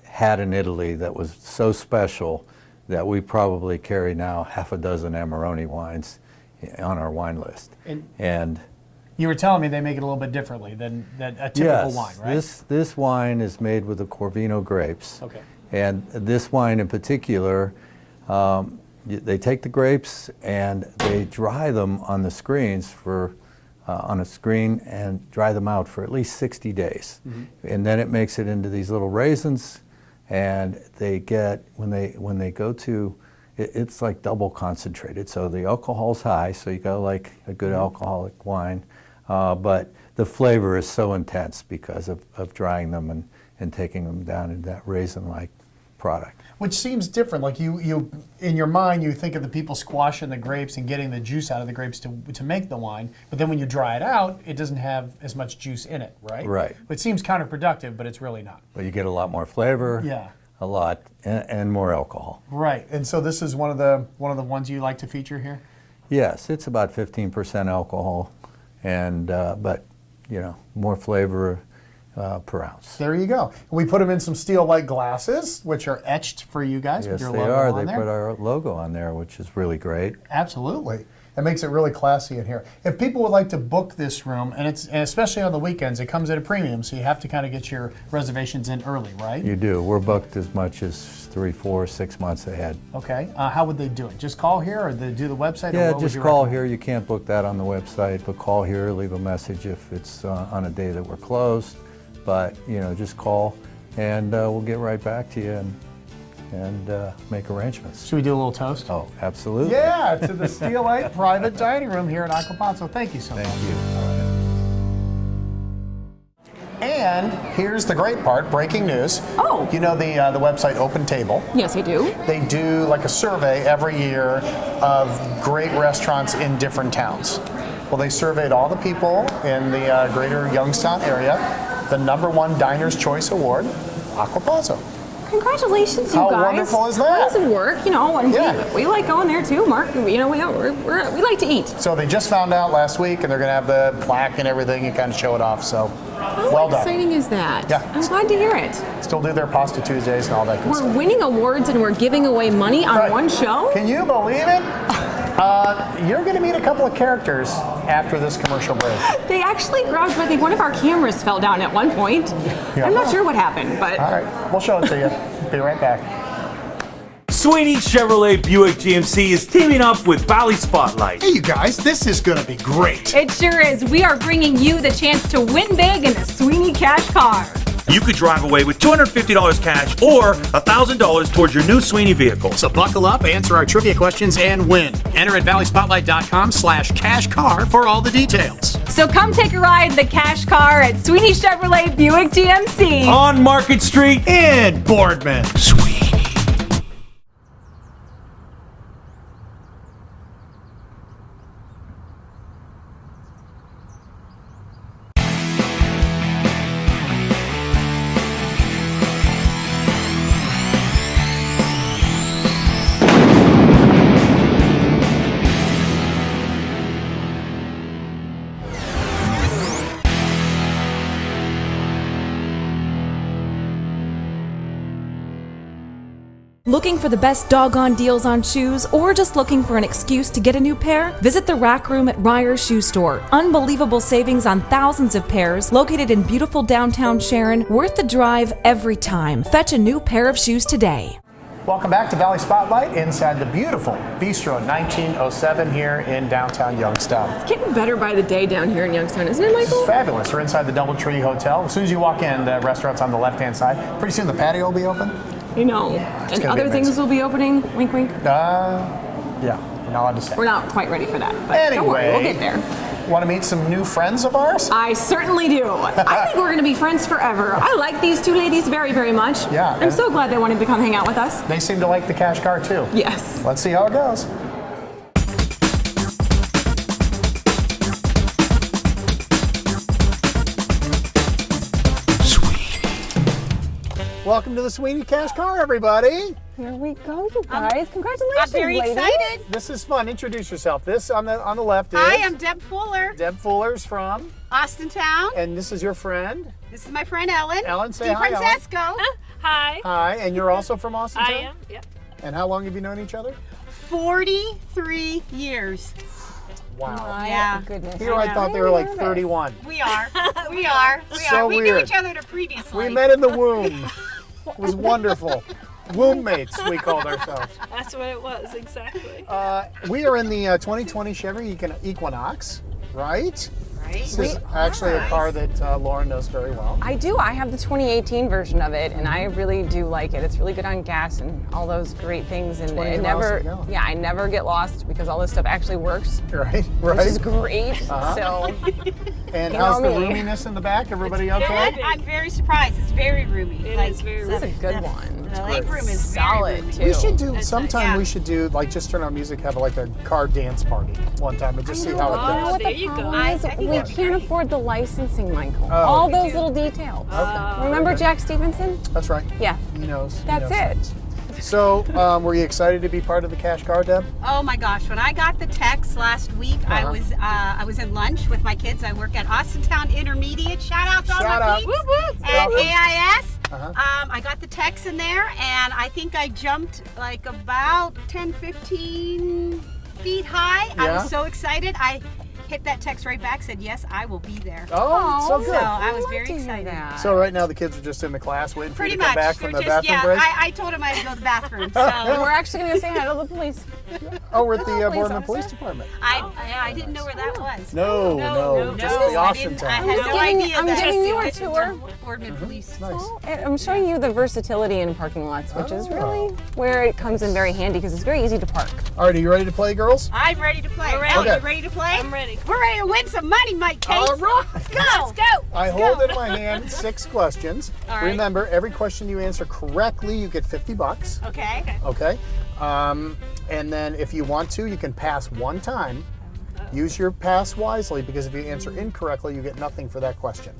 had in Italy that was so special that we probably carry now half a dozen Amarone wines on our wine list. And you were telling me they make it a little bit differently than a typical wine, right? This wine is made with the Corvino grapes. Okay. And this wine in particular, they take the grapes and they dry them on the screens on a screen and dry them out for at least 60 days. And then it makes it into these little raisins, and they get, when they go to, it's like double concentrated. So the alcohol's high, so you got like a good alcoholic wine, but the flavor is so intense because of drying them and taking them down into that raisin-like product. Which seems different. Like you in your mind, you think of the people squashing the grapes and getting the juice out of the grapes to make the wine, but then when you dry it out, it doesn't have as much juice in it, right? Right. It seems counterproductive, but it's really not. But you get a lot more flavor. Yeah. A lot, and more alcohol. Right. And so this is one of the ones you like to feature here? Yes, it's about 15% alcohol, and but more flavor per ounce. There you go. We put them in some steel light glasses, which are etched for you guys with Yes, your they logo are. on They there. put our logo on there, which is really great. Absolutely. It makes it really classy in here. If people would like to book this room, and especially on the weekends, it comes at a premium, so you have to kind of get your reservations in early, right? You do. We're booked as much as 3, 4, 6 months ahead. Okay. How would they do it? Just call here, or they do the website? or Yeah, what would just you call recommend? here. You can't book that on the website, but call here, leave a message if it's on a day that we're closed. But, just call, and we'll get right back to you and make arrangements. Should we do a little toast? Oh, absolutely. Yeah, to the Steel Light private dining room here at Aqua Pazzo. Thank you so much. Thank you. And here's the great part, breaking news. Oh. You know the website Open Table? Yes, I do. They do like a survey every year of great restaurants in different towns. Well, they surveyed all the people in the greater Youngstown area. The #1 Diner's Choice Award, Aqua Pazzo. Congratulations, you How guys. wonderful is that? How does it work? And Yeah. we like going there too, Mark. We like to eat. So they just found out last week, and they're going to have the plaque and everything and kind of show it off. So, well done. How exciting is that? Yeah. I'm glad to hear it. Still do their Pasta Tuesdays and all that good We're stuff. winning awards and we're giving away money on one show? Can you believe it? You're going to meet a couple of characters after this commercial break. They actually grabbed, I think one of our cameras fell down at one point. Yeah. I'm not sure what happened, but. All right, we'll show it to you. Be right back. Sweeney Chevrolet Buick GMC is teaming up with Valley Spotlight. Hey, you guys, this is going to be great. It sure is. We are bringing you the chance to win big in the Sweeney Cash Car. You could drive away with $250 cash or $1,000 towards your new Sweeney vehicle. So buckle up, answer our trivia questions, and win. Enter at valleyspotlight.com/cash-car for all the details. So come take a ride in the Cash Car at Sweeney Chevrolet Buick GMC. On Market Street in Boardman. Sweeney. Looking for the best doggone deals on shoes, or just looking for an excuse to get a new pair? Visit the Rack Room at Ryer's Shoe Store. Unbelievable savings on thousands of pairs, located in beautiful downtown Sharon, worth the drive every time. Fetch a new pair of shoes today. Welcome back to Valley Spotlight inside the beautiful Bistro 1907 here in downtown Youngstown. It's getting better by the day down here in Youngstown, isn't it, Michael? It's fabulous. We're inside the Doubletree Hotel. As soon as you walk in, the restaurant's on the left-hand side. Pretty soon the patio will be open. You know, It's and gonna be other things amazing. will be opening. Wink, wink. Yeah, you're not allowed to say. We're not quite ready for that, but don't worry, we'll get there. Want to meet some new friends of ours? I certainly do. I think we're going to be friends forever. I like these two ladies very, very much. Yeah. I'm so glad they wanted to come hang out with us. They seem to like the Cash Car too. Yes. Let's see how it goes. Welcome to the Sweeney Cash Car, everybody. Here we go, you guys. Congratulations, I'm very ladies. excited. This is fun. Introduce yourself. This on the left is. Hi, I'm Deb Fuller. Deb Fuller's from Austin Town. And this is your friend. This is my friend Ellen. Ellen, say Di hi, Ellen. Francesco. Hi. Hi, and you're also from Austin Town? I am, yep. And how long have you known each other? 43 years. Wow. Yeah. Goodness. Here I thought they were like 31. We are. We are. So We knew weird. each other in a previous We life. met in the womb. It was wonderful. Womb mates, we called ourselves. That's what it was, exactly. We are in the 2020 Chevy Equinox, right? Right. This is actually a car that Lauren knows very well. I do. I have the 2018 version of it, and I really do like it. It's really good on gas and all those great things. And 20 it miles never, a gallon. yeah, I never get lost because all this stuff actually works. Right. Which is great. Uh-huh. So, And you how's the know me. roominess in the back? Everybody Good. okay? I'm very surprised. It's very roomy. This is a good one. The leg room is solid very roomy. too. We should do That's sometime. nice, yeah. We should do like just turn on music, have like a car dance party one time, and just see how it You know goes. what there the you go. problem I is? think We that'd be can't great. afford the licensing, Michael. Oh. All We those do. little details. Okay. Remember Okay. Jack Stevenson? That's right. Yeah. He knows. he That's knows it. things. So, were you excited to be part of the Cash Car, Deb? Oh my gosh! When I got the text last week, I was in lunch with my kids. I work at Austintown Intermediate. Shout out to all my peeps at AIS. I got the text in there, and I think I jumped like about 10, 15 feet high. I was so excited. I hit that text right back, said, yes, I will be there. Oh, so good. So I was very excited. So right now the kids are just in the class waiting for you Pretty to come much. back from the They're bathroom break? I told them I had to go to the bathroom. So We're actually going to say hi to the police. Oh, we're at the Boardman Police Department. I didn't know where that was. No, just the Austintown. I had no idea. I'm giving you a tour. Boardman Police. Nice. I'm showing you the versatility in parking lots, which is really where it comes in very handy because it's very easy to park. All right, are you ready to play, girls? I'm ready to play. Okay. You ready to play? I'm ready. We're ready to win some money, Mike Case. All right. Let's go. Let's go. I hold in my hand 6 questions. All right. Remember, every question you answer correctly, you get $50. Okay. Okay. And then if you want to, you can pass one time. Use your pass wisely, because if you answer incorrectly, you get nothing for that question.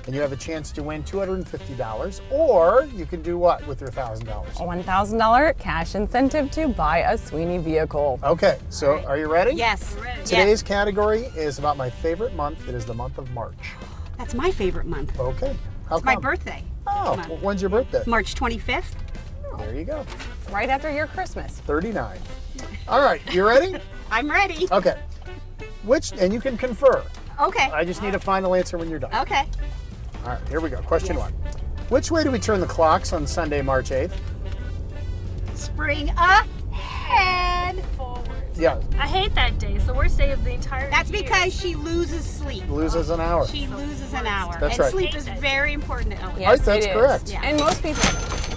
And you have a chance to win $250, or you can do what with your $1,000? A $1,000 cash incentive to buy a Sweeney vehicle. Okay, so are you ready? Yes. We're ready. Today's category is about my favorite month. It is the month of March. That's my favorite month. Okay. How It's my come? birthday. Oh, when's your birthday? March 25th. There you go. Right after your Christmas. 39. All right, you ready? I'm ready. Okay. And you can confer. Okay. I just need a final answer when you're done. Okay. All right, here we go. Question 1. Which way do we turn the clocks on Sunday, March 8th? Spring ahead. Forward. Yeah, I hate that day. It's the worst day of the entire year. That's because she loses sleep. loses an hour. She loses an hour. That's and right. sleep is very important to Ellen. Yes, right, that's it is. correct. Yeah. And most people.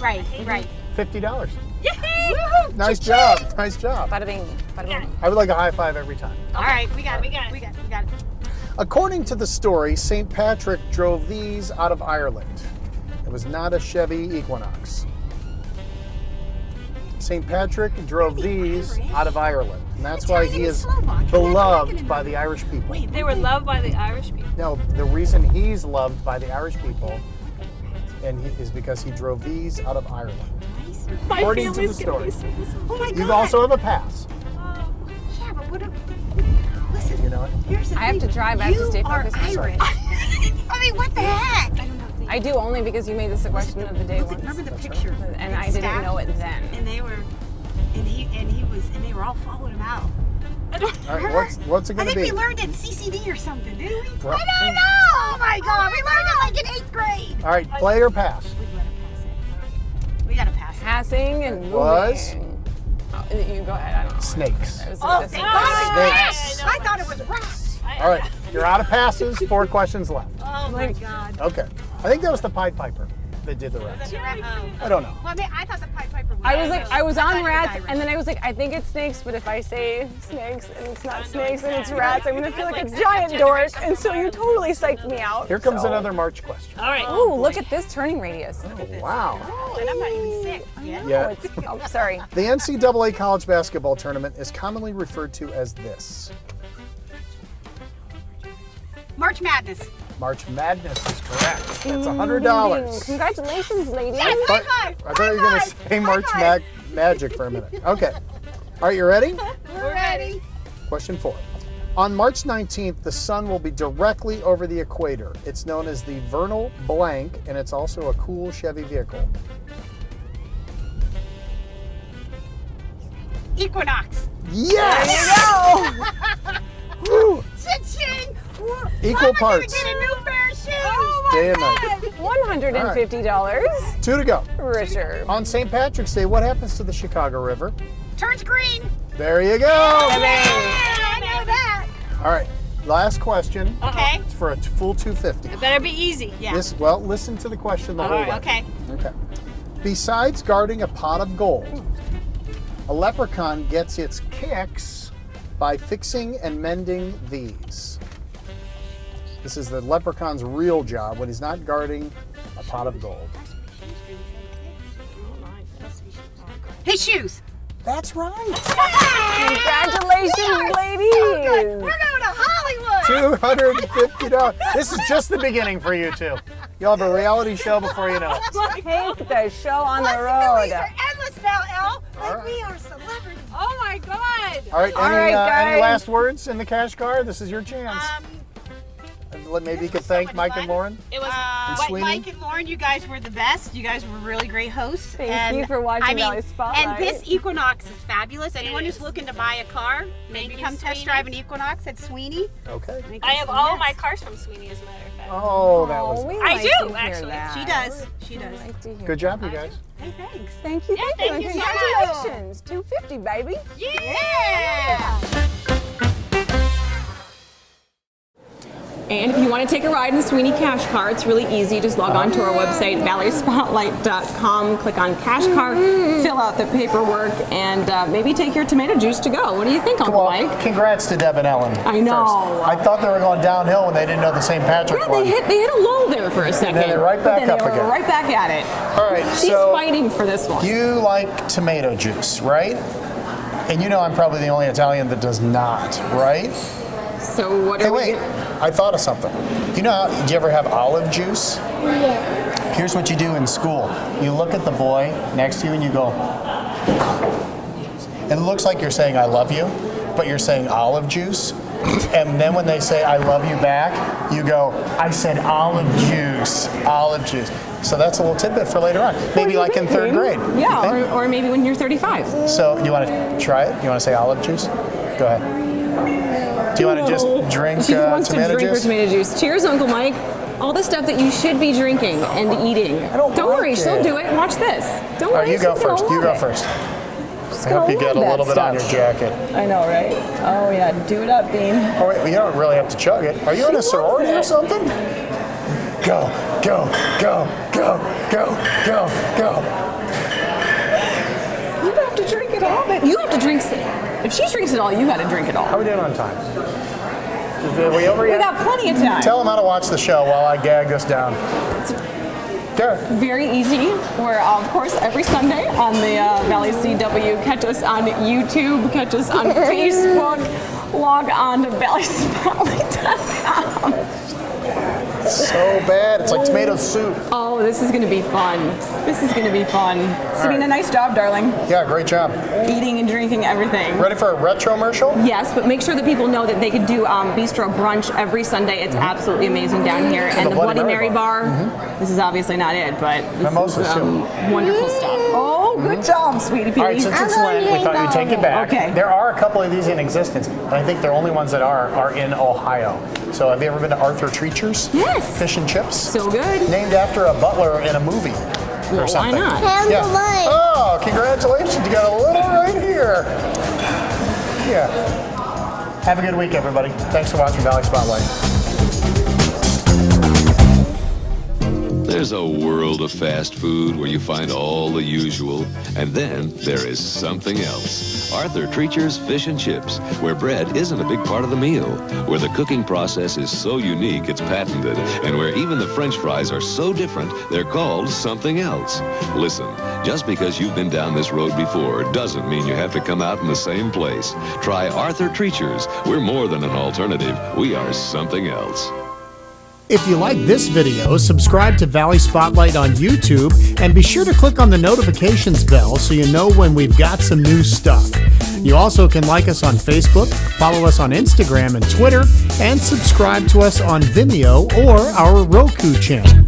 Right, right. $50. Woohoo! Nice job. Nice job. Bada bing, bada bing. I would like a high five every time. All right, we got it. We got it. According to the story, St. Patrick drove these out of Ireland. It was not a Chevy Equinox. St. Patrick drove these out of Ireland, and that's why he is beloved by the Irish people. Wait, they were loved by the Irish people. No, the reason he's loved by the Irish people is because he drove these out of Ireland. My According to the family's gonna story. be so Oh my God. You also have a pass. Yeah, but what? Listen. You know what? Here's the I have thing. to drive. I have to stay focused. You are Irish. I mean, what the heck? I don't know. I do only because you made this a question of the day once. Remember the picture? And I didn't know it then. And they were, and they were all following him out. I don't All right, remember. what's it going to I be? think we learned it in CCD or something, didn't we? Bro- I don't know. Oh my God, we learned it like in 8th grade. All right, play or pass? We gotta pass it. Passing and moving. Was? Oh, you go ahead. I don't know. Snakes. It was Oh, this- thank God. Snakes. I thought it was rats. All right, you're out of passes. 4 questions left. Oh my God. Okay. I think that was the Pied Piper that did the rats. I don't know. Well, I mean, I thought the Pied Piper was. I was on thought rats, it was and then I was like, I think it's snakes, but if I say snakes and it's not snakes and it's rats, I'm gonna feel like a giant dork, and so you totally psyched me out. Here comes so. another March question. All right. Ooh, look at this turning radius. Wow. And I'm not even sick yet. Yeah. Oh, sorry. The NCAA college basketball tournament is commonly referred to as this. March Madness. March Madness is correct. That's $100. Congratulations, ladies. Yes, I high five. thought you were going to say March Magic for a minute. Okay. All right, you ready? We're ready. Question 4. On March 19th, the sun will be directly over the equator. It's known as the vernal blank, and it's also a cool Chevy vehicle. Equinox. Yes! There you Woo! go. Cha-ching. Equal Mama parts. Get a new pair of shoes. Oh my Day and God. night. $150. 2 to go. Richard. On St. Patrick's Day, what happens to the Chicago River? Turns green. There you go. I know that. All right, last question. Okay. It's for a full $250. It better be easy. Yeah. Well, listen to the question the whole way. Okay. Okay. Besides guarding a pot of gold, a leprechaun gets its kicks by fixing and mending these. This is the leprechaun's real job when he's not guarding a pot of gold. His shoes. That's right. Congratulations, ladies. We're going to Hollywood. $250. This is just the beginning for you two. You'll have a reality show before you know it. Take the show on the road. Possibilities are endless now, We are celebrities. Oh my God. All right, All right, guys. any last words in the cash car? This is your chance. Maybe you could thank Mike and Lauren. It was Mike and Lauren. You guys were the best. You guys were really great hosts. Thank you for watching Valley Spotlight. And this Equinox is fabulous. Anyone who's looking to buy a car, maybe come test drive an Equinox at Sweeney. Okay. I have all my cars from Sweeney, as a matter of fact. Oh, that was. I do, actually. She does. She does. Good job, you guys. Hey, thanks. Thank you. Yeah, Thank you. thank you so Congratulations. 250, baby. Yeah. And if you want to take a ride in the Sweeney Cash Car, it's really easy. Just log on to our website, valleyspotlight.com, click on Cash Car, fill out the paperwork, and maybe take your tomato juice to go. What do you think, Uncle Mike? Congrats to Deb and Ellen. I know. First. I thought they were going downhill when they didn't know the St. Patrick Yeah, one. they hit a lull there for a second. then they're right but back then up they were again. right back at it. All right, She's so fighting for this one. You like tomato juice, right? And you know I'm probably the only Italian that does not, right? So what are we... Wait, I thought of something. You know, did you ever have olive juice? Yeah. Here's what you do in school. You look at the boy next to you and you go, it looks like you're saying I love you, but you're saying olive juice. And then when they say I love you back, you go, I said olive juice, olive juice. So that's a little tidbit for later on. Maybe like in third grade. Yeah, or maybe when you're 35. So you want to try it? You want to say olive juice? Go ahead. Do you want to just drink She just wants tomato to drink juice? her tomato juice. Cheers, Uncle Mike. All the stuff that you should be drinking and eating. Don't worry, she'll do it. Watch this. Don't All worry. right, you go she's gonna first. You love go it. first. I gonna hope you get a love little that bit on your stuff. jacket. I know, right? Oh, yeah. Do it up, Bean. Oh, wait, you don't really have to chug it. Are you in a sorority or something? Go, go, go, go, go, go, go. You don't have to drink it all, but you have to drink. If she drinks it all, you got to drink it all. How are we doing on time? Are we over yet? We got plenty of time. Tell them how to watch the show while I gag this down. Very easy. We're, of course, every Sunday on the Valley CW. Catch us on YouTube. Catch us on Facebook. Log on to valleyspotlight.com. So bad. It's like tomato soup. Oh, this is going to be fun. This is going to be fun. Sabina, nice job, darling. Yeah, great job. Eating and drinking everything. Ready for a retro-mercial? Yes, but make sure that people know that they could do bistro brunch every Sunday. It's absolutely amazing down here. And the Bloody Mary bar, this is obviously not it, but this is wonderful stuff. Oh, good job, sweetie pea. All right, since it's Lent, we thought we'd take it back. Okay. There are a couple of these in existence, and I think the only ones that are in Ohio. So have you ever been to Arthur Treacher's? Yes. Fish and chips? So good. Named after a butler in a movie or something. Why not? Yeah. Oh, congratulations. You got a little right here. Yeah. Have a good week, everybody. Thanks for watching Valley Spotlight. There's a world of fast food where you find all the usual, and then there is something else. Arthur Treacher's Fish and Chips, where bread isn't a big part of the meal, where the cooking process is so unique it's patented, and where even the French fries are so different they're called something else. Listen, just because you've been down this road before doesn't mean you have to come out in the same place. Try Arthur Treacher's. We're more than an alternative. We are something else. If you like this video, subscribe to Valley Spotlight on YouTube and be sure to click on the notifications bell so you know when we've got some new stuff. You also can like us on Facebook, follow us on Instagram and Twitter, and subscribe to us on Vimeo or our Roku channel.